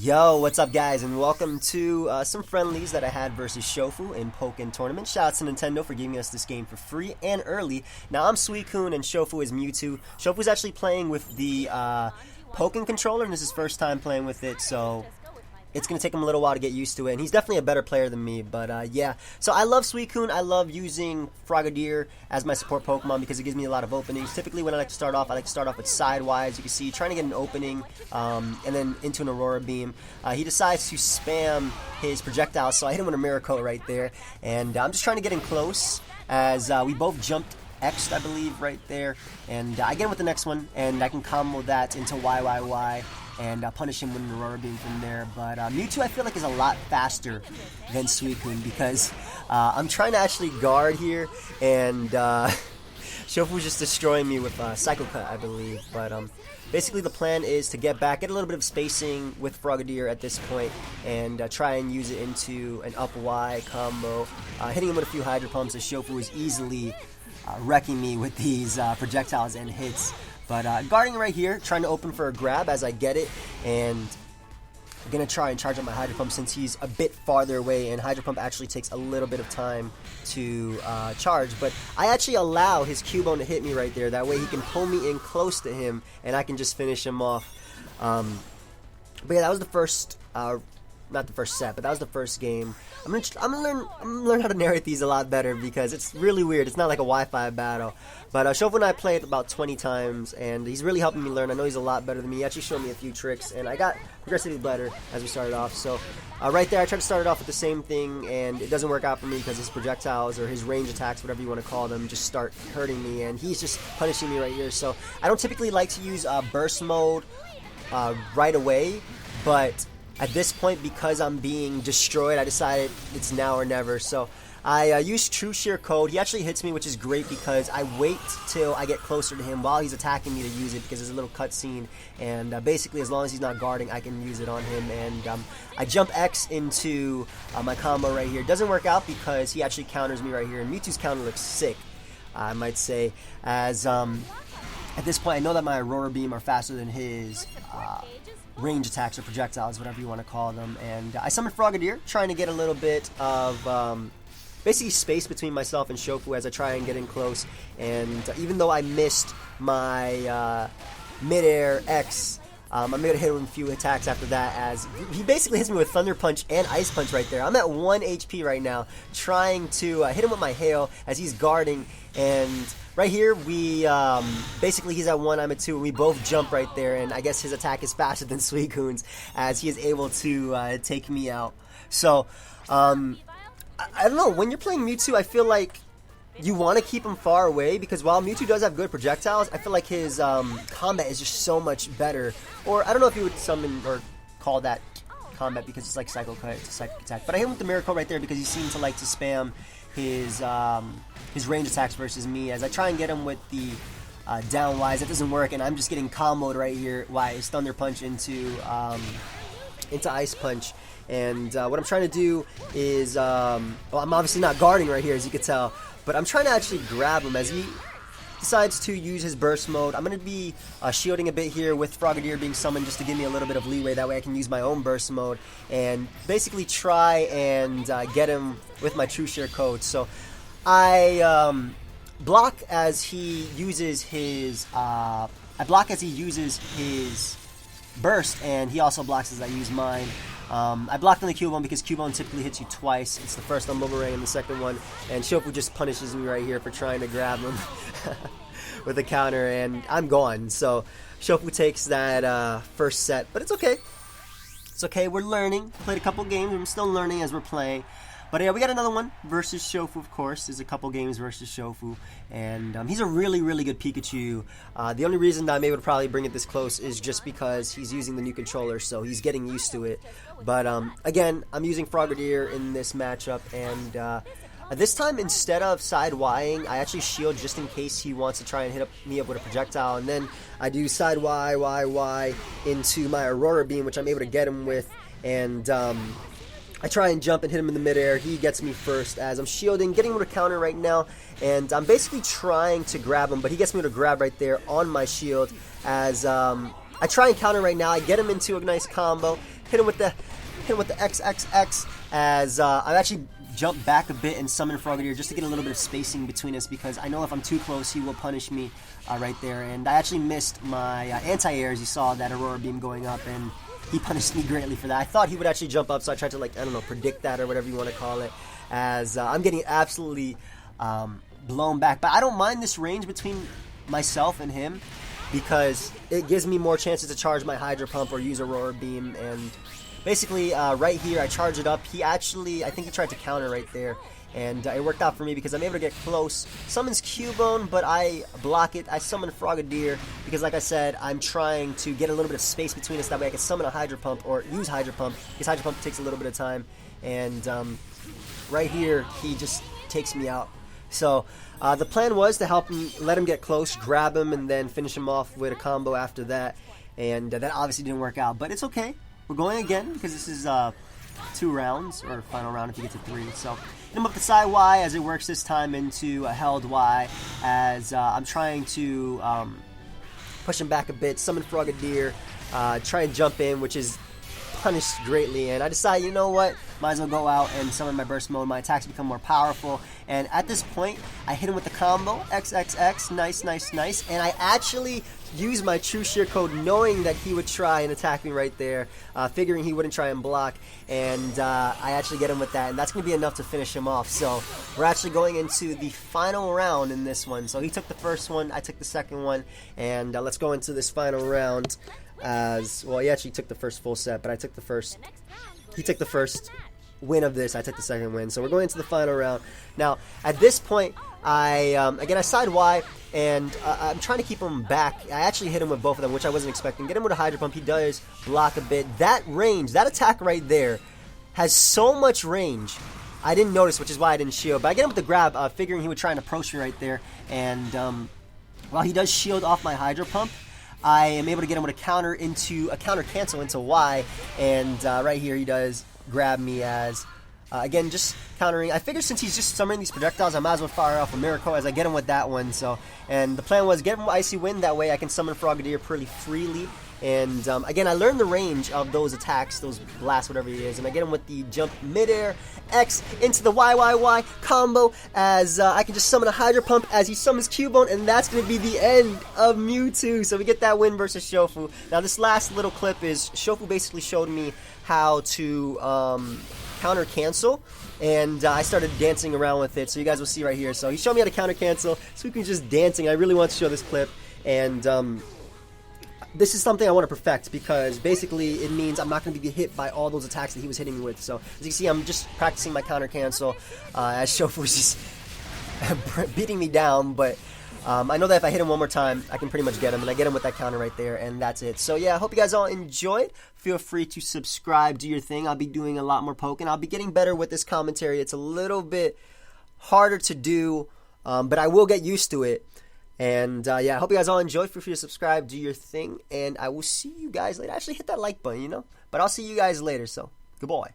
Yo, what's up guys, and welcome to some friendlies that I had versus Shofu in Pokken Tournament. Shout out to Nintendo for giving us this game for free and early. Now I'm Suicune and Shofu is Mewtwo. Shofu's actually playing with the Pokken controller, and this is his first time playing with it, so it's going to take him a little while to get used to it, and he's definitely a better player than me, but yeah. So I love Suicune. I love using Frogadier as my support Pokemon because it gives me a lot of openings. Typically when I like to start off, I like to start off with Sidewise. You can see trying to get an opening and then into an Aurora Beam. He decides to spam his projectiles, so I hit him with a Miracle right there, and I'm just trying to get in close as we both jumped X, I believe, right there, and I get him with the next one, and I can combo that into YYY and punish him with an Aurora Beam from there. But Mewtwo, I feel like, is a lot faster than Suicune because I'm trying to actually guard here, and Shofu's just destroying me with Psycho Cut, I believe. But basically the plan is to get back, get a little bit of spacing with Frogadier at this point, and try and use it into an up Y combo, hitting him with a few Hydro Pumps as Shofu is easily wrecking me with these projectiles and hits. But guarding right here, trying to open for a grab as I get it, and I'm going to try and charge up my Hydro Pump since he's a bit farther away, and Hydro Pump actually takes a little bit of time to charge. But I actually allow his Cubone to hit me right there, that way he can pull me in close to him, and I can just finish him off. But yeah, that was the first, not the first set, but that was the first game. I'm gonna learn how to narrate these a lot better because it's really weird. It's not like a Wi-Fi battle. But Shofu and I played about 20 times, and he's really helping me learn. I know he's a lot better than me. He actually showed me a few tricks, and I got progressively better as we started off. So right there, I tried to start it off with the same thing, and it doesn't work out for me because his projectiles or his range attacks, whatever you want to call them, just start hurting me, and he's just punishing me right here. So I don't typically like to use burst mode right away, but at this point, because I'm being destroyed, I decided it's now or never. So I use True Sheer Code. He actually hits me, which is great because I wait till I get closer to him while he's attacking me to use it because there's a little cutscene. And basically, as long as he's not guarding, I can use it on him. And I jump X into my combo right here. It doesn't work out because he actually counters me right here. And Mewtwo's counter looks sick, I might say. As at this point, I know that my Aurora Beam are faster than his range attacks or projectiles, whatever you want to call them, and I summon Frogadier, trying to get a little bit of basically space between myself and Shofu as I try and get in close. And even though I missed my mid-air X, I'm able to hit him with a few attacks after that as he basically hits me with Thunder Punch and Ice Punch right there. I'm at 1 HP right now, trying to hit him with my Hail as he's guarding, and right here, we basically he's at 1, I'm at 2, and we both jump right there, and I guess his attack is faster than Suicune's as he is able to take me out. So, I don't know, when you're playing Mewtwo, I feel like you want to keep him far away because while Mewtwo does have good projectiles, I feel like his combat is just so much better. Or, I don't know if you would summon or call that combat because it's like Psycho Cut, it's a psychic attack. But I hit him with the Miracle right there because he seemed to like to spam his range attacks versus me as I try and get him with the down Ys. That doesn't work, and I'm just getting comboed right here. His Thunder Punch into Ice Punch. And what I'm trying to do is, well, I'm obviously not guarding right here, as you can tell, but I'm trying to actually grab him as he decides to use his burst mode. I'm going to be shielding a bit here with Frogadier being summoned just to give me a little bit of leeway. That way I can use my own burst mode and basically try and get him with my True Sheer Code. So I block as he uses his burst, and he also blocks as I use mine. I blocked on the Cubone because Cubone typically hits you twice. It's the first on Boomerang and the second one, and Shofu just punishes me right here for trying to grab him with a counter, and I'm gone. So Shofu takes that first set, but it's okay. It's okay, we're learning. Played a couple games, I'm still learning as we're playing. But yeah, we got another one versus Shofu, of course. There's a couple games versus Shofu, and he's a really, really good Pikachu. The only reason that I'm able to probably bring it this close is just because he's using the new controller, so he's getting used to it. But again, I'm using Frogadier in this matchup, and this time instead of side-Ying, I actually shield just in case he wants to try and hit me up with a projectile, and then I do side-Y, Y into my Aurora Beam, which I'm able to get him with, and I try and jump and hit him in the midair. He gets me first as I'm shielding, getting him with a counter right now, and I'm basically trying to grab him, but he gets me with a grab right there on my shield as I try and counter right now. I get him into a nice combo. Hit him with the XXX as I actually jump back a bit and summon Frogadier just to get a little bit of spacing between us, because I know if I'm too close, he will punish me right there. And I actually missed my anti-air, as you saw that Aurora Beam going up, and he punished me greatly for that. I thought he would actually jump up, so I tried to, like, I don't know, predict that or whatever you want to call it, as I'm getting absolutely blown back. But I don't mind this range between myself and him, because it gives me more chances to charge my Hydro Pump or use Aurora Beam. And basically, right here, I charge it up. He actually, I think he tried to counter right there, and it worked out for me because I'm able to get close. Summons Cubone, but I block it. I summon Frogadier because, like I said, I'm trying to get a little bit of space between us. That way I can summon a Hydro Pump or use Hydro Pump, because Hydro Pump takes a little bit of time. And right here, he just takes me out. So the plan was to help him, let him get close, grab him, and then finish him off with a combo after that. And that obviously didn't work out, but it's okay. We're going again because this is 2 rounds, or final round if you get to 3. So hit him up the side Y as it works this time into a held Y, as I'm trying to push him back a bit, summon Frogadier, try and jump in, which is punished greatly, and I decide, you know what, might as well go out and summon my burst mode. My attacks become more powerful, and at this point I hit him with the combo XXX, nice, and I actually use my True Sheer code knowing that he would try and attack me right there, figuring he wouldn't try and block, and I actually get him with that, and that's going to be enough to finish him off. So we're actually going into the final round in this one. So he took the first one, I took the second one, and let's go into this final round. As well, he actually took the first full set, but I took the first. He took the first win of this. I took the second win. So we're going into the final round. Now, at this point, I side Y, and I'm trying to keep him back. I actually hit him with both of them, which I wasn't expecting. Get him with a Hydro Pump. He does block a bit. That range, that attack right there, has so much range. I didn't notice, which is why I didn't shield. But I get him with the grab, figuring he would try and approach me right there. And while he does shield off my Hydro Pump, I am able to get him with a counter cancel into Y, and right here he does grab me as, again, just countering. I figured since he's just summoning these projectiles, I might as well fire off a Miracle as I get him with that one. So, and the plan was get him with Icy Wind, that way I can summon Frogadier pretty freely. And again, I learned the range of those attacks, those blasts, whatever it is, and I get him with the jump midair X into the YYY combo, as I can just summon a Hydro Pump as he summons Cubone, and that's going to be the end of Mewtwo. So we get that win versus Shofu. Now this last little clip is Shofu basically showed me how to counter cancel, and I started dancing around with it, so you guys will see right here. So he showed me how to counter cancel, Suicune's just dancing. I really want to show this clip, and this is something I want to perfect, because basically it means I'm not going to be hit by all those attacks that he was hitting me with. So as you can see, I'm just practicing my counter cancel as Shofu was just beating me down, but I know that if I hit him one more time, I can pretty much get him, and I get him with that counter right there, and that's it. So yeah, I hope you guys all enjoyed. Feel free to subscribe, do your thing. I'll be doing a lot more Pokken. I'll be getting better with this commentary. It's a little bit harder to do, but I will get used to it. And yeah, I hope you guys all enjoyed. Feel free to subscribe, do your thing, and I will see you guys later. Actually, hit that like button, you know? But I'll see you guys later, so goodbye.